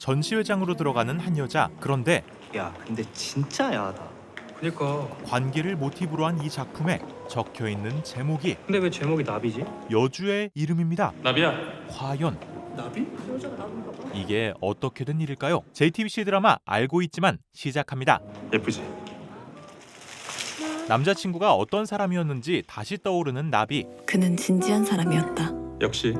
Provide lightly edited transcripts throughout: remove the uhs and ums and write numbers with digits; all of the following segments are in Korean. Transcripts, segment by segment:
전시회장으로 들어가는 한 여자. 그런데 야, 근데 진짜 야하다. 그니까. 관계를 모티브로 한 이 작품에 적혀있는 제목이 근데 왜 제목이 나비지? 여주의 이름입니다. 나비야. 과연 나비? 이게 어떻게 된 일일까요? JTBC 드라마 알고 있지만 시작합니다. 예쁘지? 남자친구가 어떤 사람이었는지 다시 떠오르는 나비. 그는 진지한 사람이었다. 역시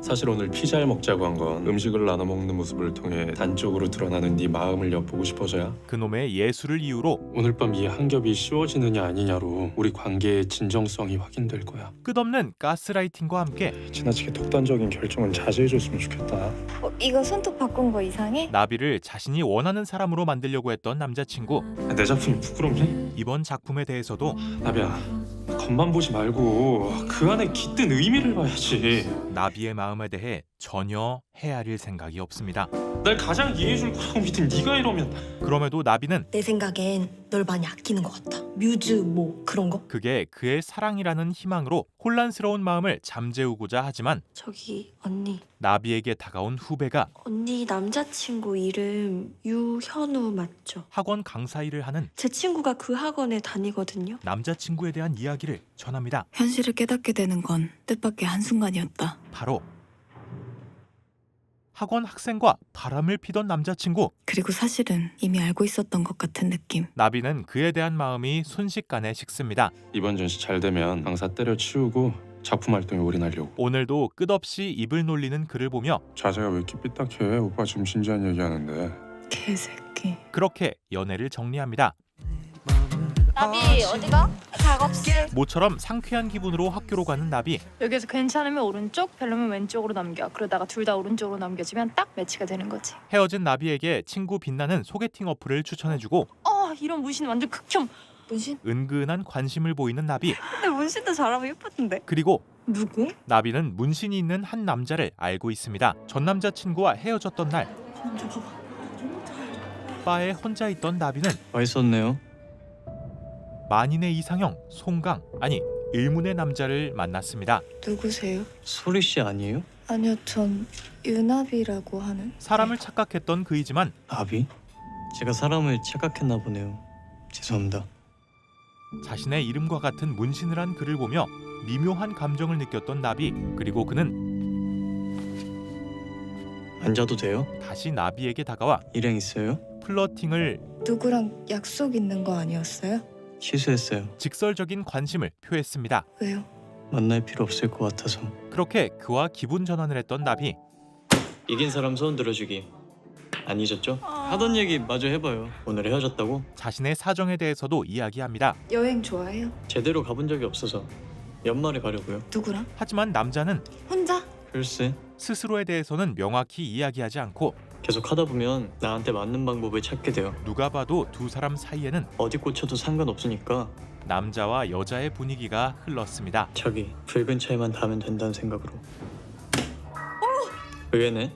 사실 오늘 피자를 먹자고 한 건 음식을 나눠 먹는 모습을 통해 단적으로 드러나는 네 마음을 엿보고 싶어서야. 그놈의 예술을 이유로 오늘 밤 이 한 겹이 씌워지느냐 아니냐로 우리 관계의 진정성이 확인될 거야. 끝없는 가스라이팅과 함께 지나치게 독단적인 결정은 자제해줬으면 좋겠다. 이거 손톱 바꾼 거 이상해? 나비를 자신이 원하는 사람으로 만들려고 했던 남자친구. 내 작품이 부끄럽니? 이번 작품에 대해서도 나비야, 겉만 보지 말고 그 안에 깃든 의미를 봐야지. 나비의 마음에 대해 전혀 헤아릴 생각이 없습니다. 날 가장 이해해줄 거라고 믿은 네가 이러면. 그럼에도 나비는 내 생각엔 널 많이 아끼는 것 같아. 뮤즈 뭐 그런 거? 그게 그의 사랑이라는 희망으로 혼란스러운 마음을 잠재우고자 하지만 저기 언니 나비에게 다가온 후배가 언니 남자친구 이름 유현우 맞죠? 학원 강사 일을 하는 제 친구가 그 학원에 다니거든요. 남자친구에 대한 이야기를 전합니다. 현실을 깨닫게 되는 건 뜻밖의 한순간이었다. 바로 학원 학생과 바람을 피던 남자친구. 그리고 사실은 이미 알고 있었던 것 같은 느낌. 나비는 그에 대한 마음이 순식간에 식습니다. 이번 전시 잘 되면 강사 때려치우고 작품 활동에 올인하려고. 오늘도 끝없이 입을 놀리는 그를 보며 자세가 왜 이렇게 삐딱해? 오빠 지금 진지한 얘기하는데. 개새끼. 그렇게 연애를 정리합니다. 나비 어디가? 작업실. 모처럼 상쾌한 기분으로 학교로 가는 나비. 여기서 괜찮으면 오른쪽, 별로면 왼쪽으로 넘겨. 그러다가 둘 다 오른쪽으로 넘겨주면 딱 매치가 되는 거지. 헤어진 나비에게 친구 빛나는 소개팅 어플을 추천해주고 이런 문신 완전 극혐. 문신? 은근한 관심을 보이는 나비. 근데 문신도 잘하면 예쁘던데. 그리고 누구? 나비는 문신이 있는 한 남자를 알고 있습니다. 전 남자친구와 헤어졌던 날 바에 혼자 있던 나비는 맛있었네요. 만인의 이상형 송강, 아니 의문의 남자를 만났습니다. 누구세요? 소리 씨 아니에요? 아니요, 전 유나비라고 하는. 사람을 착각했던 그이지만 나비? 제가 사람을 착각했나 보네요. 죄송합니다. 자신의 이름과 같은 문신을 한 그를 보며 미묘한 감정을 느꼈던 나비. 그리고 그는 앉아도 돼요? 다시 나비에게 다가와 일행 있어요? 플러팅을 누구랑 약속 있는 거 아니었어요? 취소했어요. 직설적인 관심을 표했습니다. 왜요? 만날 필요 없을 것 같아서. 그렇게 그와 기분 전환을 했던 나비. 이긴 사람 손 들어주기. 안 잊었죠? 하던 얘기 마저 해봐요. 오늘 헤어졌다고? 자신의 사정에 대해서도 이야기합니다. 여행 좋아해요? 제대로 가본 적이 없어서 연말에 가려고요. 누구랑? 하지만 남자는 혼자? 글쎄, 스스로에 대해서는 명확히 이야기하지 않고 계속 하다 보면 나한테 맞는 방법을 찾게 돼요. 누가 봐도 두 사람 사이에는 어디 꽂혀도 상관없으니까 남자와 여자의 분위기가 흘렀습니다. 저기 붉은 차에만 닿으면 된다는 생각으로. 의외네.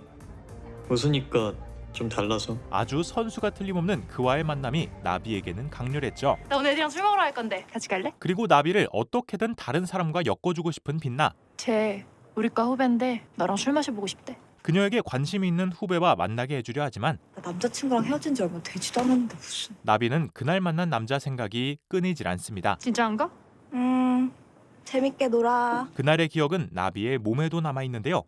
웃으니까 좀 달라서. 아주 선수가 틀림없는 그와의 만남이 나비에게는 강렬했죠. 나 오늘 애들이랑 술 먹으러 갈 건데 같이 갈래? 그리고 나비를 어떻게든 다른 사람과 엮어주고 싶은 빛나. 쟤 우리과 후배인데 너랑 술 마셔보고 싶대. 그녀에게 관심이 있는 후배와 만나게 해주려 하지만 나 남자친구랑 헤어진 지 얼마 되지도 않았는데 무슨. 나비는 그날 만난 남자 생각이 끊이질 않습니다. 진짜 안 가? 재밌게 놀아. 그날의 기억은 나비의 몸에도 남아있는데요.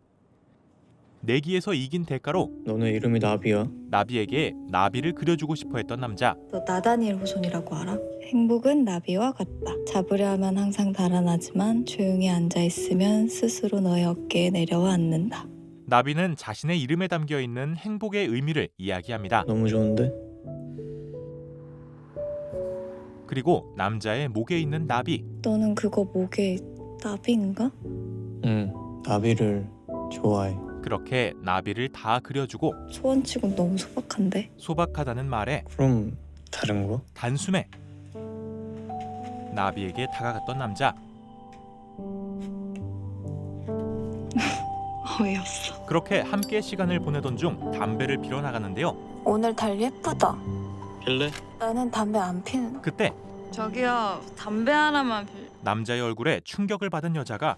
내기에서 이긴 대가로 너네 이름이 나비야? 나비에게 나비를 그려주고 싶어 했던 남자. 너 나다니엘 호손이라고 알아? 행복은 나비와 같다. 잡으려 하면 항상 달아나지만 조용히 앉아있으면 스스로 너의 어깨에 내려와 앉는다. 나비는 자신의 이름에 담겨있는 행복의 의미를 이야기합니다. 너무 좋은데? 그리고 남자의 목에 있는 나비. 너는 그거 목에 나비인가? 응, 나비를 좋아해. 그렇게 나비를 다 그려주고 소원치곤 너무 소박한데? 소박하다는 말에 그럼 다른 거? 단숨에 나비에게 다가갔던 남자. 어이없어. 그렇게 함께 시간을 보내던 중 담배를 피러 나가는데요. 오늘 달 예쁘다. 필래? 나는 담배 안 피는. 그때 저기요 담배 하나만 남자의 얼굴에 충격을 받은 여자가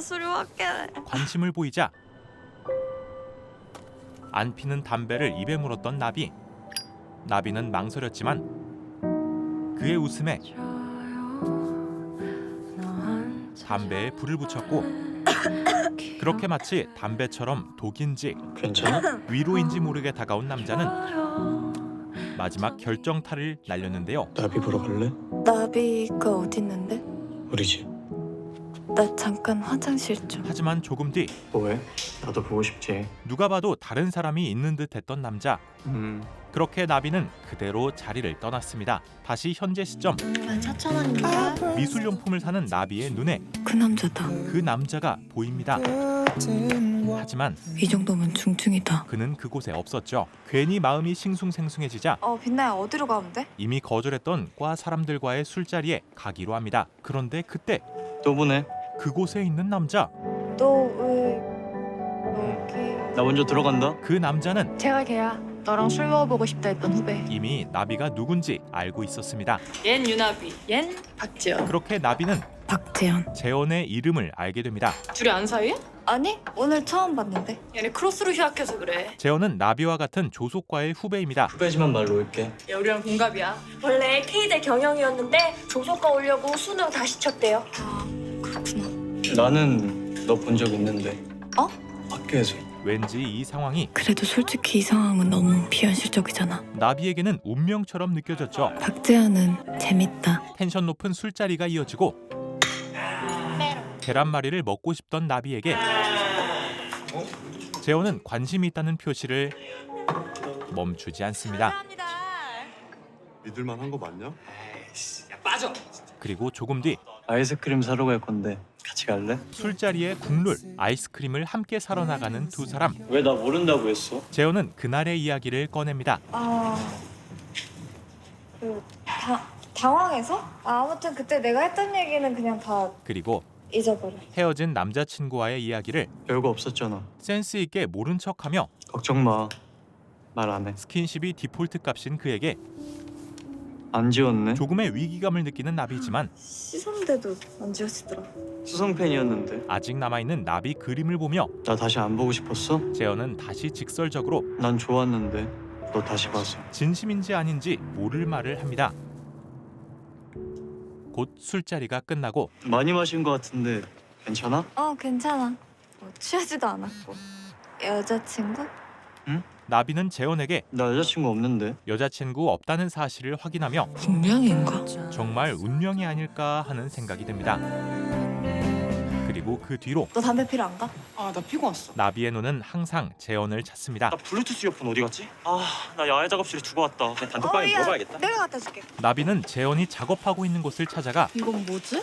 술이 확해. 관심을 보이자 안 피는 담배를 입에 물었던 나비. 나비는 망설였지만 그의 웃음에 담배에 불을 붙였고 그렇게 마치 담배처럼 독인지 괜찮아? 위로인지 모르게 다가온 남자는 마지막 결정타를 날렸는데요. 나비 보러 갈래? 나비가 어디 있는데? 우리 집. 나 잠깐 화장실 좀. 하지만 조금 뒤 뭐해? 나도 보고 싶지. 누가 봐도 다른 사람이 있는 듯했던 남자. 그렇게 나비는 그대로 자리를 떠났습니다. 다시 현재 시점 14,000원입니다. 미술용품을 사는 나비의 눈에 그 남자다. 그 남자가 보입니다. 하지만 이 정도면 중증이다. 그는 그곳에 없었죠. 괜히 마음이 싱숭생숭해지자 빛나야 어디로 가면 돼? 이미 거절했던 과 사람들과의 술자리에 가기로 합니다. 그런데 그때 또 보네. 그곳에 있는 남자. 너 왜 여기? 나 먼저 들어간다. 그 남자는 제가 걔야. 너랑 술 먹어보고 싶다 했던 후배. 이미 나비가 누군지 알고 있었습니다. 얜 유나비, 얜 박지연. 그렇게 나비는 박재현. 재원의 이름을 알게 됩니다. 둘이 안 사이야? 아니 오늘 처음 봤는데. 얘네 크로스로 휴학해서 그래. 재원은 나비와 같은 조속과의 후배입니다. 후배지만 말로 올게. 야, 우리랑 동갑이야. 원래 K대 경영이었는데 조속과 오려고 수능 다시 쳤대요. 그렇구나. 나는 너 본 적 있는데. 어? 학교에서. 왠지 이 상황이 그래도 솔직히 이 상황은 너무 비현실적이잖아. 나비에게는 운명처럼 느껴졌죠. 박재현은 재밌다. 텐션 높은 술자리가 이어지고 계란말이를 먹고 싶던 나비에게 재원은 관심이 있다는 표시를 멈추지 않습니다. 믿을만한 거 맞냐? 그리고 조금 뒤 아이스크림 사러 갈 건데 같이 갈래? 술자리에 국룰 아이스크림을 함께 사러 나가는 두 사람. 왜 나 모른다고 했어? 재원은 그날의 이야기를 꺼냅니다. 당황해서? 아무튼 그때 내가 했던 얘기는 그냥 다 그리고 잊어버려. 헤어진 남자친구와의 이야기를 별거 없었잖아. 센스 있게 모른 척하며 걱정 마. 말 안 해. 스킨십이 디폴트 값인 그에게 안 지웠네. 조금의 위기감을 느끼는 나비지만 씻었는데도 안 지워지더라. 수성팬이었는데. 아직 남아있는 나비 그림을 보며 나 다시 안 보고 싶었어? 재현은 다시 직설적으로 난 좋았는데 너 다시 봐서. 진심인지 아닌지 모를 말을 합니다. 곧 술자리가 끝나고 많이 마신 것 같은데 괜찮아? 괜찮아. 취하지도 않았고. 여자친구? 나비는 재현에게 나 여자친구 없는데. 여자친구 없다는 사실을 확인하며 운명인가? 정말 운명이 아닐까 하는 생각이 듭니다. 그리고 그 뒤로 너 담배 피러 안 가? 아, 나 피고 왔어. 나비의 눈은 항상 재현을 찾습니다. 나 블루투스 이어폰 어디 갔지? 아, 나 야외 작업실에 두고 왔다. 그냥 단톡방에 물어봐야겠다. 내가 갖다 줄게. 나비는 재현이 작업하고 있는 곳을 찾아가 이건 뭐지?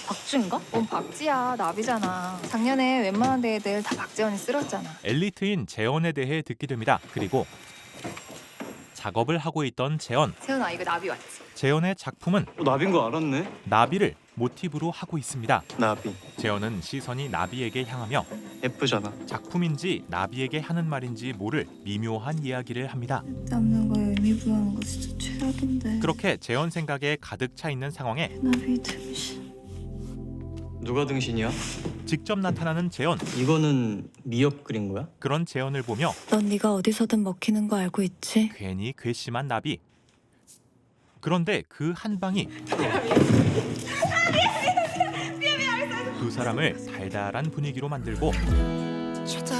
박쥐인가? 뭔 박쥐야, 나비잖아. 작년에 웬만한 데들 다 박재현이 쓸었잖아. 엘리트인 재현에 대해 듣게 됩니다. 그리고 작업을 하고 있던 재현. 세훈아, 이거 나비 왔지? 재현의 작품은 나비인 거 알았네. 나비를 모티브로 하고 있습니다. 나비. 재현은 시선이 나비에게 향하며 예쁘잖아. 작품인지 나비에게 하는 말인지 모를 미묘한 이야기를 합니다. 남는 거 의미 부여하는 거 진짜 최악인데. 그렇게 재현 생각에 가득 차 있는 상황에 나비 등신. 누가 등신이야? 직접 나타나는 재현. 이거는 미역 그린 거야? 그런 재현을 보며 넌 네가 어디서든 먹히는 거 알고 있지? 괜히 괘씸한 나비. 그런데 그 한 방이 두 사람을 달달한 분위기로 만들고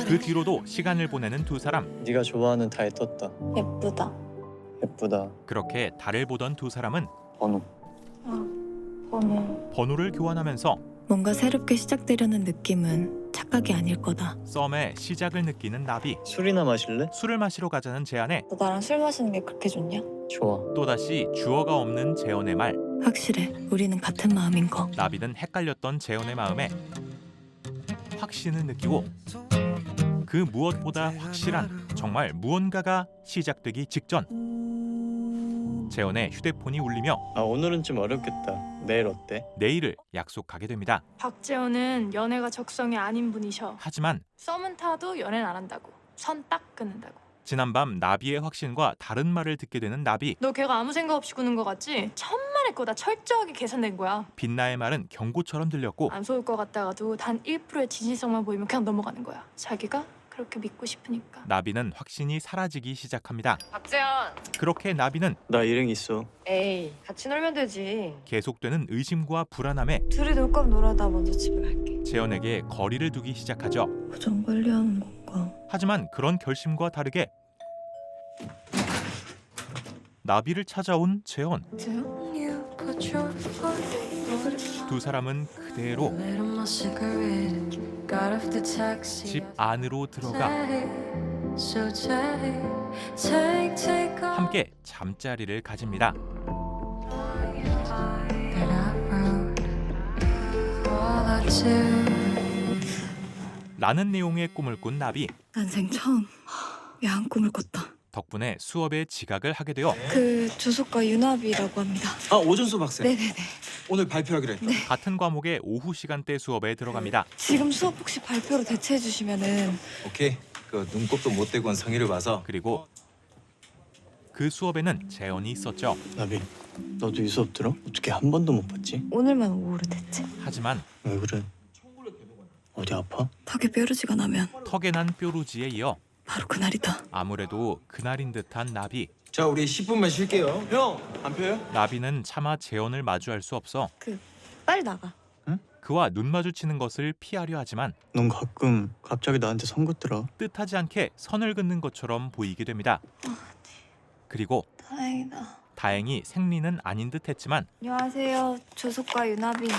그 뒤로도 시간을 보내는 두 사람. 네가 좋아하는 달에 떴다. 예쁘다. 예쁘다. 그렇게 달을 보던 두 사람은 번호. 번호. 번호를 교환하면서 뭔가 새롭게 시작되려는 느낌은 착각이 아닐 거다. 썸의 시작을 느끼는 나비. 술이나 마실래? 술을 마시러 가자는 제안에 너 나랑 술 마시는 게 그렇게 좋냐? 좋아. 또다시 주어가 없는 재현의 말. 확실해. 우리는 같은 마음인 거. 나비는 헷갈렸던 재현의 마음에 확신을 느끼고 그 무엇보다 확실한 정말 무언가가 시작되기 직전 재현의 휴대폰이 울리며 오늘은 좀 어렵겠다. 내일 어때? 내일을 약속하게 됩니다. 박재호는 연애가 적성이 아닌 분이셔. 하지만 썸은 타도 연애는 안 한다고. 선 딱 끊는다고. 지난밤 나비의 확신과 다른 말을 듣게 되는 나비. 너 걔가 아무 생각 없이 구는 거 같지? 천만의 거다. 철저하게 계산된 거야. 빛나의 말은 경고처럼 들렸고 안 속을 것 같다가도 단 1%의 진실성만 보이면 그냥 넘어가는 거야. 자기가 그렇게 믿고 싶으니까. 나비는 확신이 사라지기 시작합니다. 박재현. 그렇게 나비는 나 일행 있어. 에이, 같이 놀면 되지. 계속되는 의심과 불안함에 둘이 놀 거면 놀아. 나 먼저 집에 갈게. 재현에게 거리를 두기 시작하죠. 부정 관리하는 건가? 하지만 그런 결심과 다르게 나비를 찾아온 재현. 두 사람은 그대로 집 안으로 들어가 함께 잠자리를 가집니다. 라는 내용의 꿈을 꾼 나비. 난생 처음 야한 꿈을 꿨다. 덕분에 수업에 지각을 하게 되어 그 주소과 유나비라고 합니다. 아, 오준수 박사. 네네네. 오늘 발표하기로 했다. 같은 과목의 오후 시간대 수업에 들어갑니다. 지금 수업 혹시 발표로 대체해 주시면은. 오케이. 그 눈곱도 못 떼고 온 성의를 봐서. 그리고 그 수업에는 재현이 있었죠. 나비, 너도 이 수업 들어? 어떻게 한 번도 못 봤지? 오늘만 오후로 대체. 하지만 왜 그래? 어디 아파? 턱에 뾰루지가 나면 턱에 난 뾰루지에 이어 바로 그날이다. 아무래도 그날인 듯한 나비. 자, 우리 10분만 쉴게요. 형, 안 펴요? 나비는 차마 재현을 마주할 수 없어 빨리 나가. 그와 눈 마주치는 것을 피하려 하지만 넌 가끔 갑자기 나한테 선 긋더라. 뜻하지 않게 선을 긋는 것처럼 보이게 됩니다. 그리고 다행이다. 다행히 생리는 아닌 듯했지만 안녕하세요. 조속과 유나비입니다.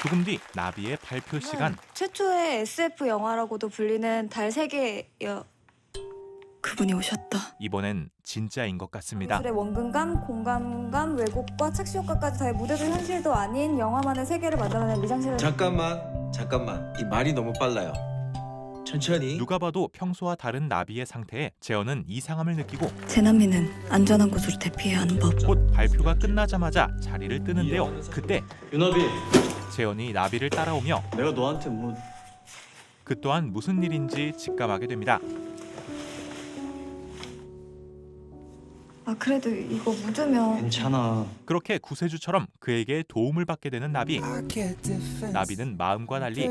조금 뒤 나비의 발표 시간. 최초의 SF 영화라고도 불리는 달 세계 그분이 오셨다. 이번엔 진짜인 것 같습니다. 미술의 원근감, 공감감, 왜곡과 착시 효과까지 다해 무대도 현실도 아닌 영화만의 세계를 만들어낸 미장실을. 잠깐만. 이 말이 너무 빨라요. 천천히. 누가 봐도 평소와 다른 나비의 상태에 재현은 이상함을 느끼고 재난미는 안전한 곳으로 대피해야 하는 법. 곧 발표가 끝나자마자 자리를 뜨는데요. 그때 유나비, 재현이 나비를 따라오며 내가 너한테 뭐... 그 또한 무슨 일인지 직감하게 됩니다. 아 그래도 이거 묻으면. 괜찮아. 그렇게 구세주처럼 그에게 도움을 받게 되는 나비. 나비는 마음과 달리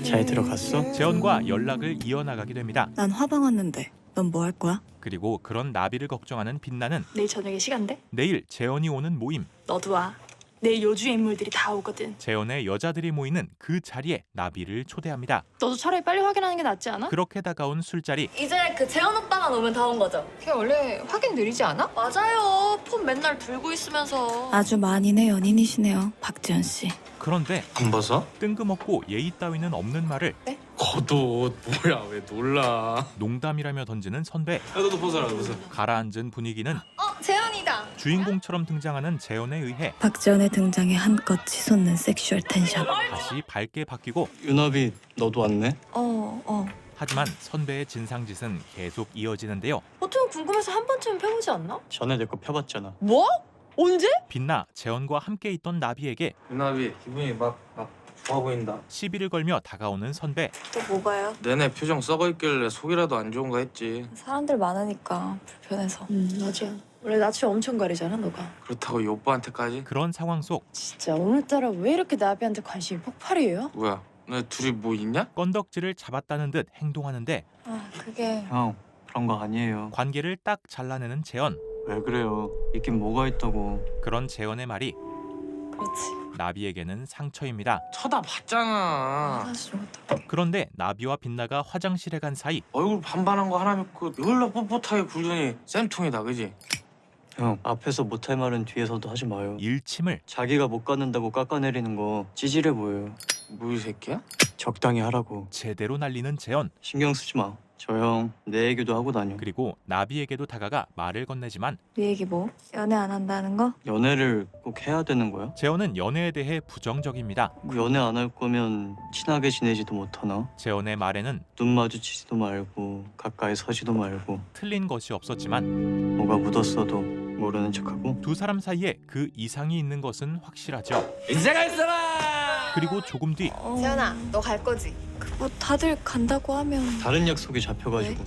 잘 들어갔어? 재현과 연락을 이어나가게 됩니다. 난 화방 왔는데 넌 뭐 할 거야? 그리고 그런 나비를 걱정하는 빛나는 내일 저녁에 시간 돼? 내일 재현이 오는 모임. 너도 와. 내일 요주의 인물들이 다 오거든. 재현의 여자들이 모이는 그 자리에 나비를 초대합니다. 너도 차라리 빨리 확인하는 게 낫지 않아? 그렇게 다가온 술자리. 이제 그 재현 오빠만 오면 다 온 거죠? 걔 원래 확인 느리지 않아? 맞아요. 폰 맨날 들고 있으면서. 아주 만인의 연인이시네요, 박지현 씨. 그런데 안 벗어? 뜬금없고 예의 따위는 없는 말을 겉옷 뭐야 왜 놀라? 농담이라며 던지는 선배. 야 너도 벗어라 벗어. 가라앉은 분위기는 재현이다. 주인공처럼 등장하는 재현에 의해 박지현의 등장에 한껏 치솟는 섹슈얼 텐션. 다시 밝게 바뀌고 유나비, 너도 왔네? 하지만 선배의 진상짓은 계속 이어지는데요. 보통 궁금해서 한 번쯤은 펴보지 않나? 전에 내 거 펴봤잖아. 뭐? 언제? 빛나 재현과 함께 있던 나비에게 유나비 기분이 막 좋아 보인다. 시비를 걸며 다가오는 선배. 또 뭐가요? 내내 표정 썩어 있길래 속이라도 안 좋은가 했지. 사람들 많으니까 불편해서. 맞아. 원래 낯을 엄청 가리잖아 너가. 그렇다고 이 오빠한테까지? 그런 상황 속 진짜 오늘따라 왜 이렇게 나비한테 관심이 폭발이에요? 뭐야? 너네 둘이 뭐 있냐? 건덕지를 잡았다는 듯 행동하는데 아 그게. 형, 그런 거 아니에요. 관계를 딱 잘라내는 재현. 왜 그래요? 있긴 뭐가 있다고. 그런 재현의 말이 그렇지. 나비에게는 상처입니다. 쳐다봤잖아. 사실 어떡해. 그런데 나비와 빛나가 화장실에 간 사이 얼굴 반반한 거 하나 믿고 이걸로 뻣뻣하게 굴더니 쌤통이다 그지? 형, 앞에서 못할 말은 뒤에서도 하지 마요. 일침을 자기가 못 갖는다고 깎아내리는 거 찌질해 보여요. 뭐 이 새끼야? 적당히 하라고. 제대로 날리는 재현. 신경 쓰지 마. 저 형 내 얘기도 하고 다녀. 그리고 나비에게도 다가가 말을 건네지만 네 얘기 뭐? 연애 안 한다는 거? 연애를 꼭 해야 되는 거야? 재현은 연애에 대해 부정적입니다. 뭐 연애 안 할 거면 친하게 지내지도 못하나? 재현의 말에는 눈 마주치지도 말고 가까이 서지도 말고 틀린 것이 없었지만 뭐가 묻었어도 모르는 척하고. 두 사람 사이에 그 이상이 있는 것은 확실하죠. 인생 할 사람! 그리고 조금 뒤 재현아, 너 갈 거지? 뭐 다들 간다고 하면. 다른 약속이 잡혀가지고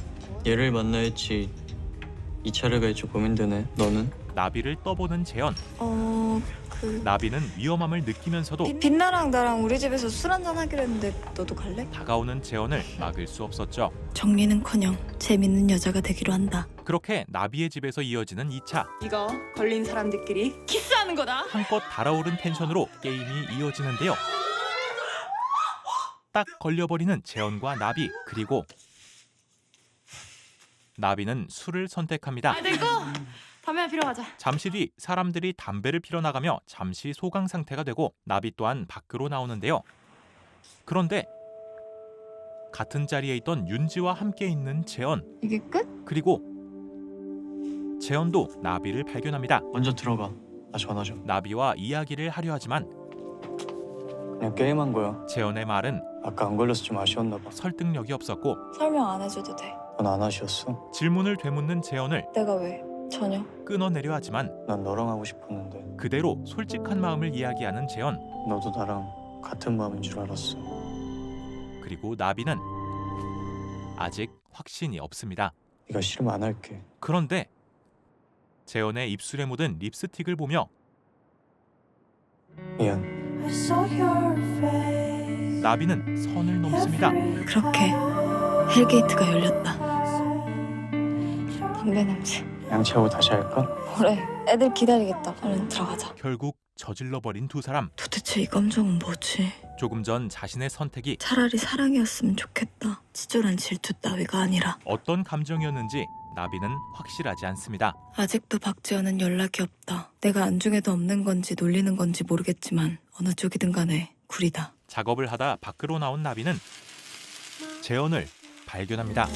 얘를 만나 했지 이 차를 갈지 고민되네. 너는? 나비를 떠보는 재현. 나비는 위험함을 느끼면서도 빛나랑 나랑 우리 집에서 술 한잔 하기로 했는데 너도 갈래? 다가오는 재현을 막을 수 없었죠. 정리는커녕 재밌는 여자가 되기로 한다. 그렇게 나비의 집에서 이어지는 2차. 이거 걸린 사람들끼리 키스하는 거다. 한껏 달아오른 텐션으로 게임이 이어지는데요. 딱 걸려버리는 재현과 나비. 그리고 나비는 술을 선택합니다. 됐고 담배 피러 가자. 잠시 뒤 사람들이 담배를 피러 나가며 잠시 소강 상태가 되고 나비 또한 밖으로 나오는데요. 그런데 같은 자리에 있던 윤지와 함께 있는 재현. 이게 끝? 그리고 재현도 나비를 발견합니다. 먼저 들어가. 나 전화 좀. 나비와 이야기를 하려 하지만 그냥 게임한 거야. 재현의 말은 아까 안 걸려서 좀 아쉬웠나 봐. 설득력이 없었고 설명 안 해줘도 돼. 넌 안 아쉬웠어? 질문을 되묻는 재현을 내가 왜? 전혀. 끊어내려 하지만 난 너랑 하고 싶었는데 그대로 솔직한 마음을 이야기하는 재현. 너도 나랑 같은 마음인 줄 알았어. 그리고 나비는 아직 확신이 없습니다. 네가 싫으면 안 할게. 그런데 재현의 입술에 묻은 립스틱을 보며 미안. 나비는 선을 넘습니다. 그렇게 헬게이트가 열렸다. 담배 냄새. 양치하고 다시 할까? 그래. 애들 기다리겠다. 얼른 들어가자. 결국 저질러버린 두 사람. 도대체 이 감정은 뭐지? 조금 전 자신의 선택이 차라리 사랑이었으면 좋겠다. 치졸한 질투 따위가 아니라. 어떤 감정이었는지 나비는 확실하지 않습니다. 아직도 박지원은 연락이 없다. 내가 안중에도 없는 건지 놀리는 건지 모르겠지만 어느 쪽이든 간에 구리다. 작업을 하다 밖으로 나온 나비는 재현을 발견합니다.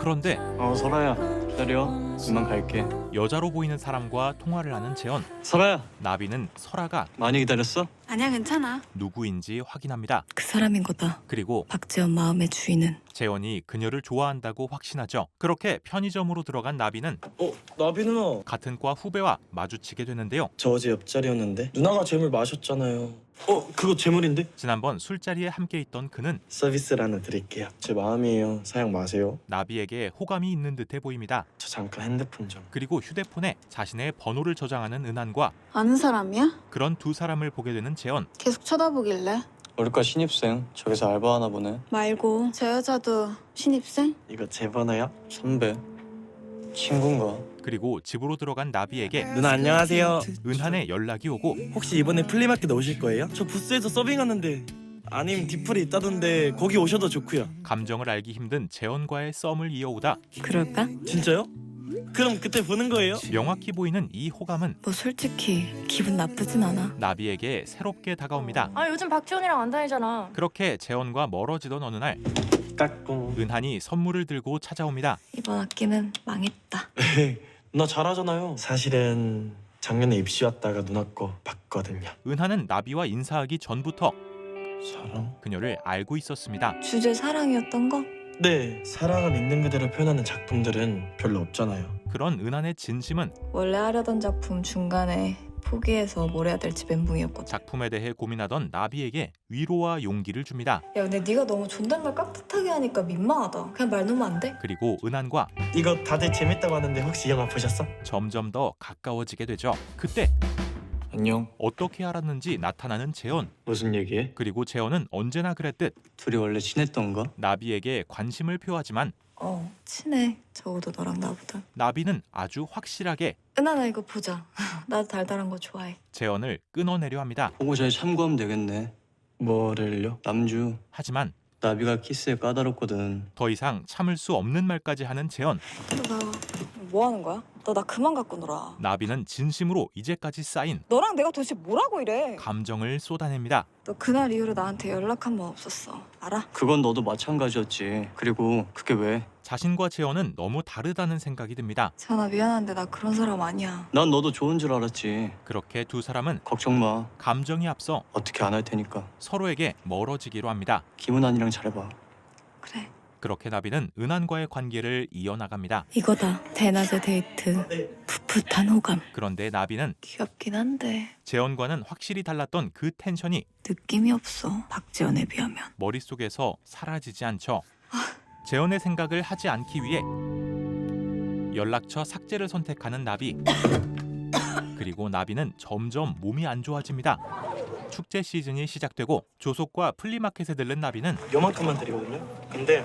그런데 설아야 기다려. 그만 갈게. 여자로 보이는 사람과 통화를 하는 재현. 설아야. 나비는 설아가 많이 기다렸어? 아니야, 괜찮아. 누구인지 확인합니다. 그 사람인 거다. 그리고 박지원 마음의 주인은. 재현이 그녀를 좋아한다고 확신하죠. 그렇게 편의점으로 들어간 나비는 나비 누나. 같은 과 후배와 마주치게 되는데요. 저 어제 옆자리였는데 누나가 재물 마셨잖아요. 그거 재물인데? 지난번 술자리에 함께 있던 그는 서비스를 하나 드릴게요. 제 마음이에요. 사양 마세요. 나비에게 호감이 있는 듯해 보입니다. 저 잠깐 핸드폰 좀. 그리고 휴대폰에 자신의 번호를 저장하는 은한과 아는 사람이야? 그런 두 사람을 보게 되는 재현. 계속 쳐다보길래. 우리과 신입생. 저기서 알바하나 보네. 말고 저 여자도 신입생? 이거 제 번호요? 선배. 친구인가? 그리고 집으로 들어간 나비에게 누나 안녕하세요. 은한의 연락이 오고 혹시 이번에 플리마켓 오실 거예요? 저 부스에서 서빙하는데 아님 디플이 있다던데 거기 오셔도 좋고요. 감정을 알기 힘든 재현과의 썸을 이어오다 그럴까? 진짜요? 그럼 그때 보는 거예요? 명확히 보이는 이 호감은 뭐 솔직히 기분 나쁘진 않아. 나비에게 새롭게 다가옵니다. 아 요즘 박지원이랑 안 다니잖아. 그렇게 재현과 멀어지던 어느 날 까꿍. 은한이 선물을 들고 찾아옵니다. 이번 학기는 망했다. 누나 잘하잖아요. 사실은 작년에 입시 왔다가 누나 거 봤거든요. 은하는 나비와 인사하기 전부터 사랑? 그녀를 알고 있었습니다. 주제 사랑이었던 거? 네, 사랑을 있는 그대로 표현하는 작품들은 별로 없잖아요. 그런 은한의 진심은 원래 하려던 작품 중간에 포기해서 뭘 해야 될지 멘붕이었거든. 작품에 대해 고민하던 나비에게 위로와 용기를 줍니다. 야 근데 네가 너무 존댓말 깍듯하게 하니까 민망하다. 그냥 말 놓으면 안 돼? 그리고 은한과 이거 다들 재밌다고 하는데 혹시 영화 보셨어? 점점 더 가까워지게 되죠. 그때 안녕. 어떻게 알았는지 나타나는 재현. 무슨 얘기해? 그리고 재현은 언제나 그랬듯 둘이 원래 친했던가? 나비에게 관심을 표하지만 친해. 적어도 너랑 나보다. 나비는 아주 확실하게 은하나 이거 보자. 나도 달달한 거 좋아해. 재현을 끊어내려 합니다. 보고 잘 참고하면 되겠네. 뭐를요? 남주. 하지만 나비가 키스에 까다롭거든. 더 이상 참을 수 없는 말까지 하는 재현. 뭐 하는 거야? 너 나 그만 갖고 놀아. 나비는 진심으로 이제까지 쌓인 너랑 내가 도대체 뭐라고 이래? 감정을 쏟아냅니다. 너 그날 이후로 나한테 연락 한 번 없었어. 알아? 그건 너도 마찬가지였지. 그리고 그게 왜? 자신과 재현은 너무 다르다는 생각이 듭니다. 재현아 미안한데 나 그런 사람 아니야. 난 너도 좋은 줄 알았지. 그렇게 두 사람은 걱정 마. 감정이 앞서 어떻게 안 할 테니까. 서로에게 멀어지기로 합니다. 김은환이랑 잘해봐. 그래. 그렇게 나비는 은한과의 관계를 이어나갑니다. 이거다. 대낮의 데이트. 풋풋한 호감. 그런데 나비는 귀엽긴 한데 재현과는 확실히 달랐던 그 텐션이 느낌이 없어. 박지원에 비하면. 머릿속에서 사라지지 않죠. 재현의 생각을 하지 않기 위해 연락처 삭제를 선택하는 나비. 그리고 나비는 점점 몸이 안 좋아집니다. 축제 시즌이 시작되고 조속과 플리마켓에 들른 나비는 요만큼만 드리거든요. 근데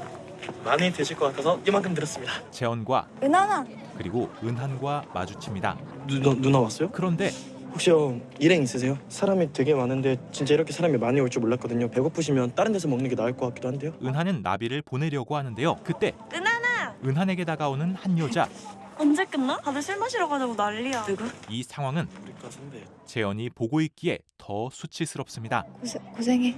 많이 드실 것 같아서 이만큼 드렸습니다. 재원과 은하나 그리고 은한과 마주칩니다. 누나 왔어요? 그런데 혹시 일행 있으세요? 사람이 되게 많은데 진짜 이렇게 사람이 많이 올 줄 몰랐거든요. 배고프시면 다른 데서 먹는 게 나을 것 같기도 한데요. 은한은 나비를 보내려고 하는데요. 그때 은하나! 은한에게 다가오는 한 여자. 언제 끝나? 다들 술 마시러 가자고 난리야. 누구? 이 상황은 우리과 선배. 재원이 보고 있기에 더 수치스럽습니다. 고생해.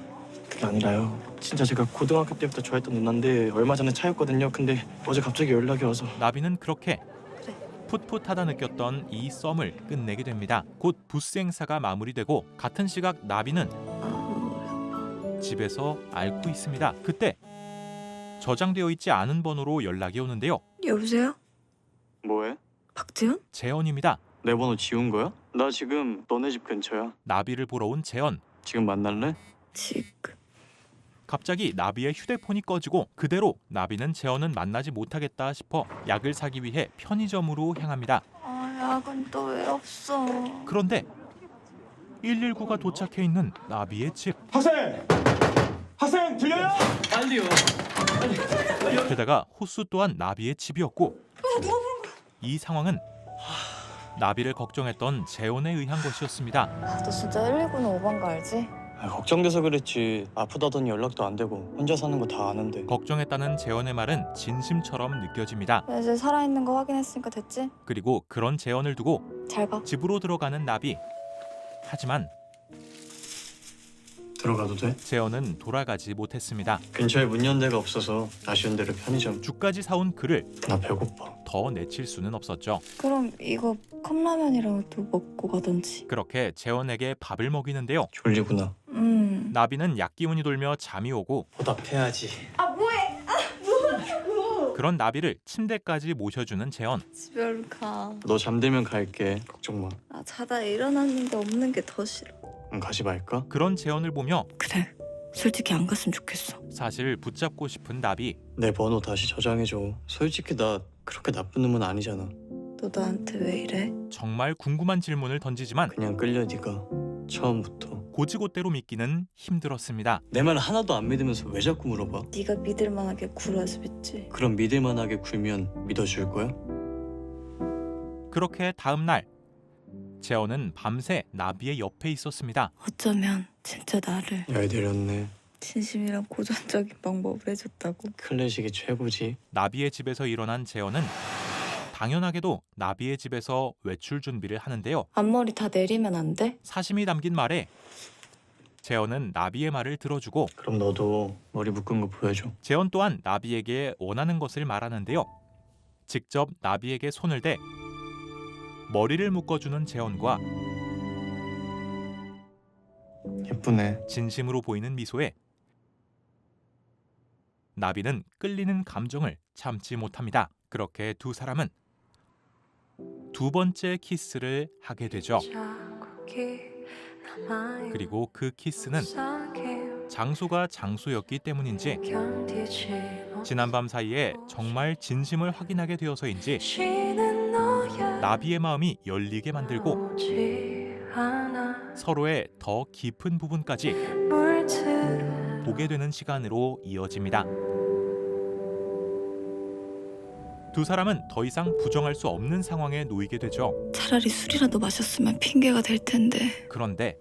그게 아니라요. 진짜 제가 고등학교 때부터 좋아했던 누나인데 얼마 전에 차였거든요. 근데 어제 갑자기 연락이 와서 나비는 그렇게 풋풋하다 느꼈던 이 썸을 끝내게 됩니다. 곧 부스 행사가 마무리되고 같은 시각 나비는 집에서 앓고 있습니다. 그때 저장되어 있지 않은 번호로 연락이 오는데요. 여보세요? 뭐해? 박재현? 재원입니다. 내 번호 지운 거야? 나 지금 너네 집 근처야. 나비를 보러 온 재원. 지금 만날래? 지금. 갑자기 나비의 휴대폰이 꺼지고 그대로 나비는 재원은 만나지 못하겠다 싶어 약을 사기 위해 편의점으로 향합니다. 약은 또 왜 없어? 그런데 119가 도착해 있는 나비의 집. 학생 들려요? 빨리요. 게다가 호수 또한 나비의 집이었고 이 상황은 나비를 걱정했던 재원에 의한 것이었습니다. 너 진짜 119는 오반 거 알지? 걱정돼서 그랬지. 아프다더니 연락도 안 되고 혼자 사는 거 다 아는데. 걱정했다는 재원의 말은 진심처럼 느껴집니다. 이제 살아있는 거 확인했으니까 됐지? 그리고 그런 재원을 두고 잘 가. 집으로 들어가는 나비. 하지만 들어가도 돼? 재원은 돌아가지 못했습니다. 근처에 문 연 데가 없어서 아쉬운 대로 편의점. 죽까지 사온 그를 나 배고파. 더 내칠 수는 없었죠. 그럼 이거 컵라면이라도 먹고 가던지. 그렇게 재원에게 밥을 먹이는데요. 졸리구나. 나비는 약기운이 돌며 잠이 오고 보답해야지. 그런 나비를 침대까지 모셔주는 재원. 집에 가. 너 잠들면 갈게. 걱정 마. 아, 자다 일어났는데 없는 게 더 싫어. 가지 말까? 그런 재원을 보며 그래. 솔직히 안 갔으면 좋겠어. 사실 붙잡고 싶은 나비. 내 번호 다시 저장해줘. 솔직히 나 그렇게 나쁜 놈은 아니잖아. 너 나한테 왜 이래? 정말 궁금한 질문을 던지지만 그냥 끌려 네가 처음부터. 고지고대로 믿기는 힘들었습니다. 내 말 하나도 안 믿으면서 왜 자꾸 물어봐? 네가 믿을 만하게 굴어서 믿지. 그럼 믿을 만하게 굴면 믿어줄 거야? 그렇게 다음 날 재원은 밤새 나비의 옆에 있었습니다. 어쩌면 진짜 나를 잘 데렸네. 진심이랑 고전적인 방법을 해줬다고. 클래식이 최고지. 나비의 집에서 일어난 재원은 당연하게도 나비의 집에서 외출 준비를 하는데요. 앞머리 다 내리면 안 돼? 사심이 담긴 말에 재원은 나비의 말을 들어주고 그럼 너도 머리 묶은 거 보여줘. 재원 또한 나비에게 원하는 것을 말하는데요. 직접 나비에게 손을 대 머리를 묶어주는 재원과 예쁘네. 진심으로 보이는 미소에 나비는 끌리는 감정을 참지 못합니다. 그렇게 두 사람은 두 번째 키스를 하게 되죠. 그리고 그 키스는 장소가 장소였기 때문인지 지난밤 사이에 정말 진심을 확인하게 되어서인지 나비의 마음이 열리게 만들고 서로의 더 깊은 부분까지 보게 되는 시간으로 이어집니다. 두 사람은 더 이상 부정할 수 없는 상황에 놓이게 되죠. 차라리 술이라도 마셨으면 핑계가 될 텐데. 그런데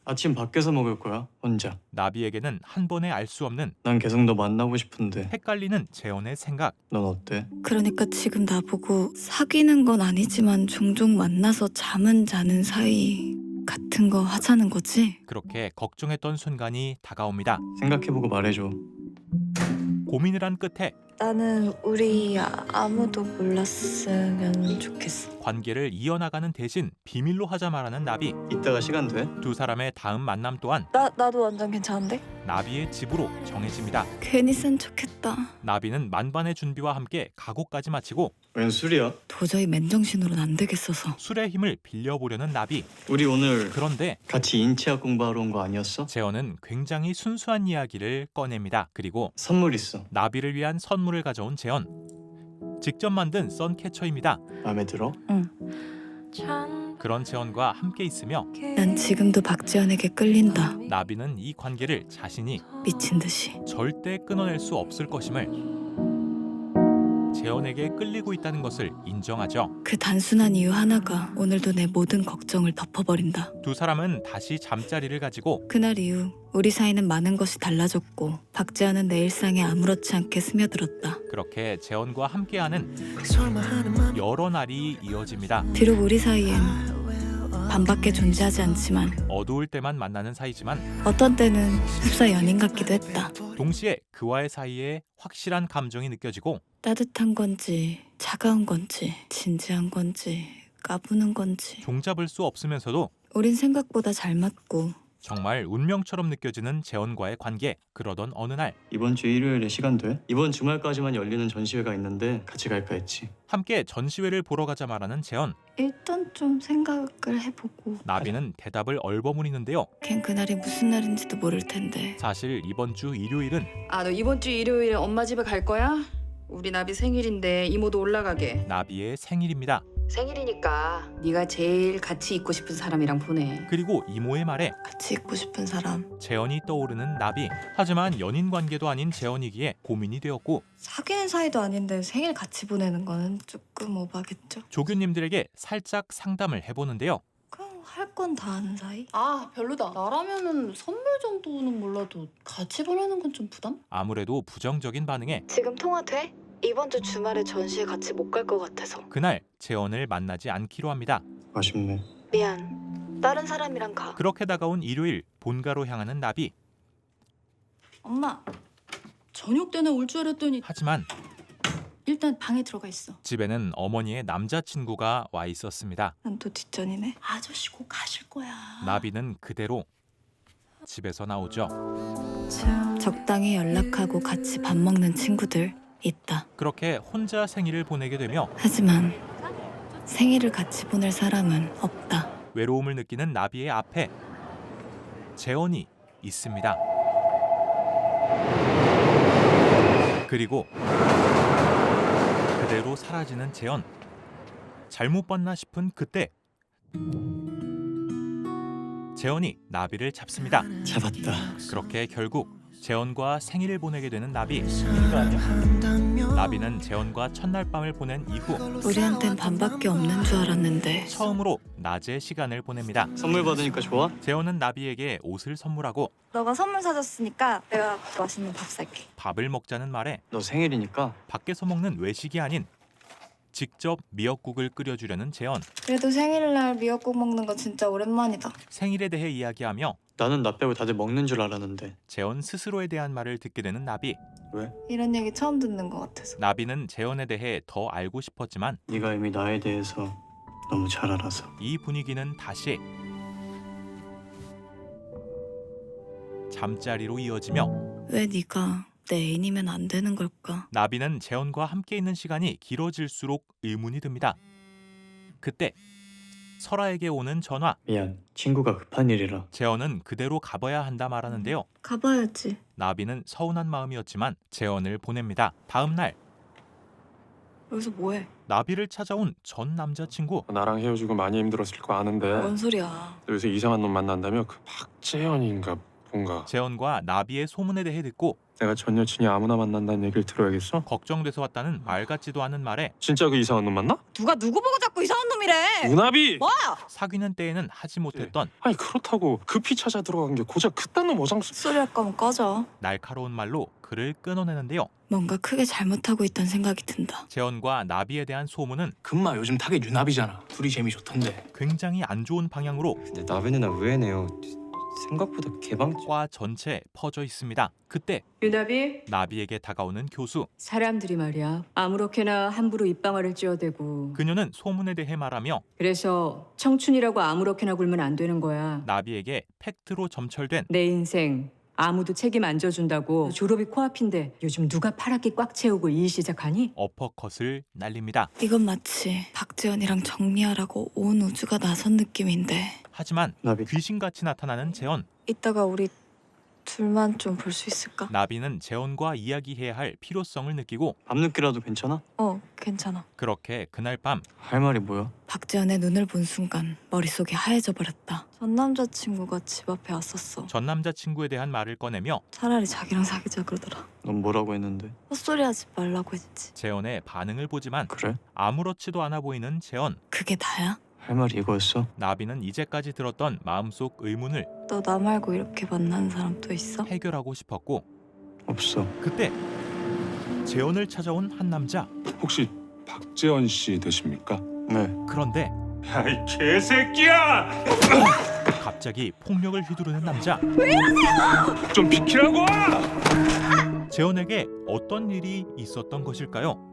아침 밖에서 먹을 거야. 혼자. 나비에게는 한 번에 알 수 없는 난 계속 너 만나고 싶은데. 헷갈리는 재원의 생각. 넌 어때? 그러니까 지금 나보고 사귀는 건 아니지만 종종 만나서 잠은 자는 사이 같은 거 하자는 거지? 그렇게 걱정했던 순간이 다가옵니다. 생각해보고 말해줘. 고민을 한 끝에 나는 우리 아무도 몰랐으면 좋겠어. 관계를 이어나가는 대신 비밀로 하자 말하는 나비. 이따가 시간 돼? 두 사람의 다음 만남 또한 나도 완전 괜찮은데? 나비의 집으로 정해집니다. 괜히 센 척했다. 나비는 만반의 준비와 함께 각오까지 마치고 웬 술이야? 도저히 맨정신으로는 안 되겠어서. 술의 힘을 빌려보려는 나비. 우리 오늘 그런데 같이 인체학 공부하러 온 거 아니었어? 재원은 굉장히 순수한 이야기를 꺼냅니다. 그리고 선물 있어. 나비를 위한 선물을 가져온 재원. 직접 만든 선캐쳐입니다. 마음에 들어? 그런 재원과 함께 있으며 난 지금도 박지연에게 끌린다. 나비는 이 관계를 자신이 미친 듯이. 절대 끊어낼 수 없을 것임을, 재원에게 끌리고 있다는 것을 인정하죠. 그 단순한 이유 하나가 오늘도 내 모든 걱정을 덮어버린다. 두 사람은 다시 잠자리를 가지고 그날 이후 우리 사이는 많은 것이 달라졌고 박지연은 내 일상에 아무렇지 않게 스며들었다. 그렇게 재원과 함께하는 여러 날이 이어집니다. 비록 우리 사이엔 반밖에 존재하지 않지만 어두울 때만 만나는 사이지만 어떤 때는 흡사 연인 같기도 했다. 동시에 그와의 사이에 확실한 감정이 느껴지고 따뜻한 건지 차가운 건지 진지한 건지 까부는 건지 종잡을 수 없으면서도 우린 생각보다 잘 맞고 정말 운명처럼 느껴지는 재원과의 관계. 그러던 어느 날 이번 주 일요일에 시간 돼? 이번 주말까지만 열리는 전시회가 있는데 같이 갈까 했지. 함께 전시회를 보러 가자 말하는 재원. 일단 좀 생각을 해보고. 나비는 대답을 얼버무리는데요. 걘 그날이 무슨 날인지도 모를 텐데. 사실 이번 주 일요일은 아, 너 이번 주 일요일에 엄마 집에 갈 거야? 우리 나비 생일인데 이모도 올라가게. 나비의 생일입니다. 생일이니까 네가 제일 같이 있고 싶은 사람이랑 보내. 그리고 이모의 말에 같이 있고 싶은 사람. 재원이 떠오르는 나비. 하지만 연인 관계도 아닌 재원이기에 고민이 되었고 사귀는 사이도 아닌데 생일 같이 보내는 거는 조금 오바겠죠. 조교님들에게 살짝 상담을 해보는데요. 그냥 할 건 다 아는 사이? 아, 별로다. 나라면은 선물 정도는 몰라도 같이 보내는 건 좀 부담? 아무래도 부정적인 반응에 지금 통화 돼? 이번 주 주말에 전시회 같이 못 갈 것 같아서. 그날 재원을 만나지 않기로 합니다. 아쉽네. 미안. 다른 사람이랑 가. 그렇게 다가온 일요일, 본가로 향하는 나비. 엄마, 저녁 때는 올 줄 알았더니 하지만 일단 방에 들어가 있어. 집에는 어머니의 남자친구가 와 있었습니다. 난 또 뒷전이네. 아저씨 곧 가실 거야. 나비는 그대로 집에서 나오죠. 적당히 연락하고 같이 밥 먹는 친구들 있다. 그렇게 혼자 생일을 보내게 되며 하지만 생일을 같이 보낼 사람은 없다. 외로움을 느끼는 나비의 앞에 재원이 있습니다. 그리고 그대로 사라지는 재원. 잘못 봤나 싶은 그때 재원이 나비를 잡습니다. 잡았다. 그렇게 결국 재원과 생일을 보내게 되는 나비. 나비는 재원과 첫날 밤을 보낸 이후 우리한텐 반밖에 없는 줄 알았는데 처음으로 낮에 시간을 보냅니다. 선물 받으니까 좋아? 재원은 나비에게 옷을 선물하고 너가 선물 사줬으니까 내가 맛있는 밥 살게. 밥을 먹자는 말에 너 생일이니까 밖에서 먹는 외식이 아닌 직접 미역국을 끓여주려는 재원. 그래도 생일날 미역국 먹는 거 진짜 오랜만이다. 생일에 대해 이야기하며 나는 나 빼고 다들 먹는 줄 알았는데. 재원 스스로에 대한 말을 듣게 되는 나비. 왜? 이런 얘기 처음 듣는 것 같아서. 나비는 재원에 대해 더 알고 싶었지만 네가 이미 나에 대해서 너무 잘 알아서. 이 분위기는 다시 잠자리로 이어지며 왜 네가 내 애인이면 안 되는 걸까? 나비는 재원과 함께 있는 시간이 길어질수록 의문이 듭니다. 그때 설아에게 오는 전화. 미안, 친구가 급한 일이라. 재원은 그대로 가봐야 한다 말하는데요. 가봐야지. 나비는 서운한 마음이었지만 재원을 보냅니다. 다음 날 여기서 뭐해? 나비를 찾아온 전 남자친구. 나랑 헤어지고 많이 힘들었을 거 아는데 뭔 소리야? 여기서 이상한 놈 만난다며 그 박재현인가 뭔가. 재원과 나비의 소문에 대해 듣고 내가 전 여친이 아무나 만난다는 얘기를 들어야겠어? 걱정돼서 왔다는 말 같지도 않은 말에 진짜 그 이상한 놈 만나? 누가 누구 보고 자꾸 이상한 놈이래? 우나비! 사귀는 때에는 하지 못했던 아니 그렇다고 급히 찾아 들어간 게 고작 그딴 놈 어장수. 소리 할 거면 꺼져. 날카로운 말로 그를 끊어내는데요. 뭔가 크게 잘못하고 있다는 생각이 든다. 재원과 나비에 대한 소문은 금마 요즘 타겟 유나비잖아. 둘이 재미 좋던데. 굉장히 안 좋은 방향으로 근데 나비 누나 의외네요. 생각보다 개방. 과 전체에 퍼져 있습니다. 그때 유나비, 나비에게 다가오는 교수. 사람들이 말이야 아무렇게나 함부로 입방아를 찧어대고 그녀는 소문에 대해 말하며 그래서 청춘이라고 아무렇게나 굴면 안 되는 거야. 나비에게 팩트로 점철된 내 인생 아무도 책임 안 져준다고 졸업이 코앞인데 요즘 누가 파랗게 꽉 채우고 일 시작하니? 어퍼컷을 날립니다. 이건 마치 박지연이랑 정리하라고 온 우주가 나선 느낌인데 하지만 나비. 귀신같이 나타나는 재원. 이따가 우리 둘만 좀 볼 수 있을까? 나비는 재원과 이야기해야 할 필요성을 느끼고 밤늦게라도 괜찮아? 괜찮아. 그렇게 그날 밤 할 말이 뭐야? 박재현의 눈을 본 순간 머릿속이 하얘져 버렸다. 전 남자친구가 집 앞에 왔었어. 전 남자친구에 대한 말을 꺼내며 차라리 자기랑 사귀자 그러더라. 넌 뭐라고 했는데? 헛소리 하지 말라고 했지. 재원의 반응을 보지만 그래? 아무렇지도 않아 보이는 재원. 그게 다야? 할 말이 이거였어? 나비는 이제까지 들었던 마음속 의문을 너 나 말고 이렇게 만나는 사람 또 있어? 해결하고 싶었고 없어. 그때 재원을 찾아온 한 남자. 혹시 박재원 씨 되십니까? 네. 그런데 야이 개새끼야! 갑자기 폭력을 휘두르는 남자. 좀 비키라고! 재원에게 어떤 일이 있었던 것일까요?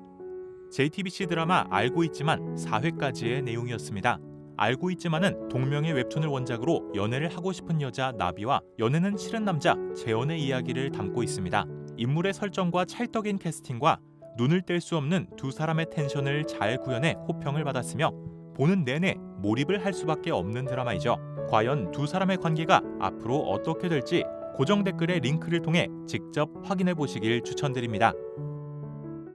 JTBC 드라마 알고 있지만 4회까지의 내용이었습니다. 알고 있지만은 동명의 웹툰을 원작으로 연애를 하고 싶은 여자 나비와 연애는 싫은 남자 재원의 이야기를 담고 있습니다. 인물의 설정과 찰떡인 캐스팅과 눈을 뗄 수 없는 두 사람의 텐션을 잘 구현해 호평을 받았으며 보는 내내 몰입을 할 수밖에 없는 드라마이죠. 과연 두 사람의 관계가 앞으로 어떻게 될지 고정 댓글의 링크를 통해 직접 확인해 보시길 추천드립니다.